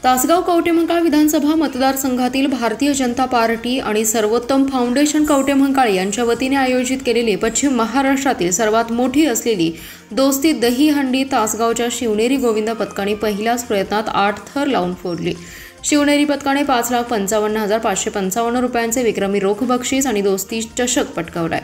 तासगाव कवठेमहांकाळ विधानसभा मतदारसंघातील भारतीय जनता पार्टी आणि सर्वोत्तम फाउंडेशन कवठेमहांकाळ यांच्या वतीने आयोजित केलेली पश्चिम महाराष्ट्रातील सर्वात मोठी असलेली दोस्ती दहीहंडी तासगावच्या शिवनेरी गोविंद पथकाने पहिल्याच प्रयत्नात 8 थर लावून फोडली। शिवनेरी पथकाने 5,55,555 रुपयांचे विक्रमी रोख बक्षीस आणि दोस्ती चषक पटकावलाय।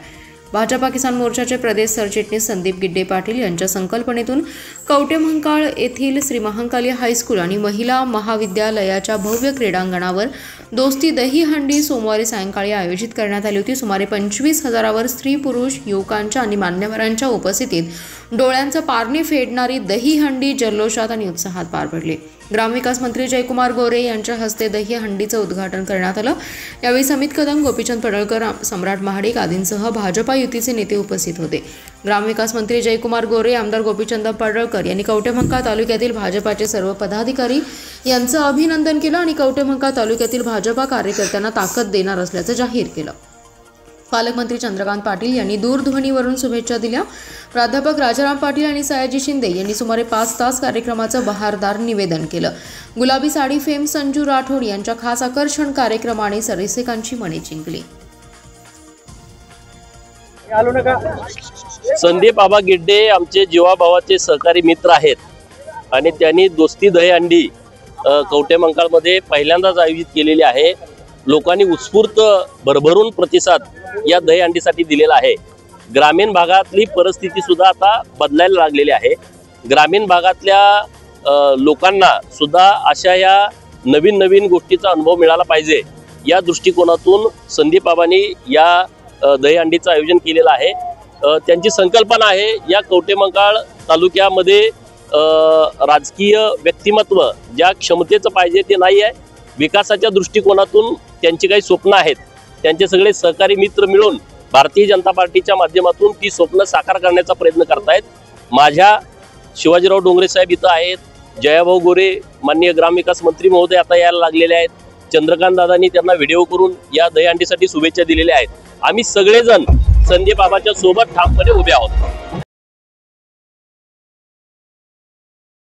भाजपा किसान मोर्चाचे प्रदेश सरचिटणीस संदीप गिड्डे पाटील यांच्या संकल्पनेतून कवठेमहांकाळ येथील श्री महाकाली हायस्कूल आणि महिला महाविद्यालयाच्या भव्य क्रीडांगणावर दोस्ती दहीहंडी सोमवारी सायंकाळी आयोजित करण्यात आली होती। सुमारे 25,000वर स्त्री पुरुष युवकांच्या आणि मान्यवरांच्या उपस्थितीत डोळ्यांचं पारणे फेडणारी दहीहंडी जल्लोषात आणि उत्साहात पार पडली। ग्रामविकास मंत्री जयकुमार गोरे यांच्या हस्ते दहीहंडीचं उद्घाटन करण्यात आलं। यावेळी समित कदम, गोपीचंद पडळकर, सम्राट महाडिक आदींसह भाजपा युतीचे नेते उपस्थित होते। ग्रामविकास मंत्री जयकुमार गोरे, आमदार गोपीचंद पडळकर यांनी कवठेमहांकाळ तालुक्यातील भाजपाचे सर्व पदाधिकारी यांचं अभिनंदन केलं आणि कवठेमहांकाळ तालुक्यातील भाजपा कार्यकर्त्यांना ताकद देणार असल्याचं जाहीर केलं। पालकमंत्री चंद्रकांत पाटील यांनी दूरध्वनीवरून शुभेच्छा दिल्या। प्राध्यापक राजाराम पाटील आणि सयाजी शिंदे यांनी सुमारे 5 तास कार्यक्रमाचं बहारदार निवेदन केलं। गुलाबी साडी फेम संजू राठोड यांच्या खास आकर्षण कार्यक्रमाने रसिकांची मने जिंकली। संदीप आबा गिड्डे आमचे जीवाभावाचे सहकारी मित्र आहेत आणि त्यांनी दोस्ती दहीहंडी कवठेमहांकाळमध्ये पहिल्यांदाच आयोजित केलेली आहे। लोकांनी उत्स्फूर्त भरभरून प्रतिसाद या दहीहंडीसाठी दिलेला आहे। ग्रामीण भागातली परिस्थिती सुद्धा आता बदलायला लागलेली आहे। ग्रामीण भागातल्या लोकांना सुद्धा अशा या नवीन नवीन गोष्टीचा अनुभव मिळाला पाहिजे या दृष्टिकोनातून संदीप बाबांनी या दहीहंडीचं आयोजन केलेलं आहे। त्यांची संकल्पना आहे या कवठेमहांकाळ तालुक्यामध्ये राजकीय व्यक्तिमत्व ज्या क्षमतेचं पाहिजे ते नाही आहे। विकासाच्या दृष्टिकोनातून त्यांची काही स्वप्न आहेत, त्यांचे सगळे सहकारी मित्र मिळून भारतीय जनता पार्टीच्या माध्यमातून ती स्वप्न साकार करण्याचा प्रयत्न करतायत। माझ्या शिवाजीराव डोंगरे साहेब इथं आहेत, जयाभाऊ गोरे माननीय ग्रामविकास मंत्री महोदय आता यायला लागलेले आहेत, चंद्रकांत दादांनी त्यांना व्हिडिओ करून या दहीहंडीसाठी शुभेच्छा दिलेल्या आहेत। आम्ही सगळेजण संदीप बाबाच्या सोबत ठामपणे उभे आहोत।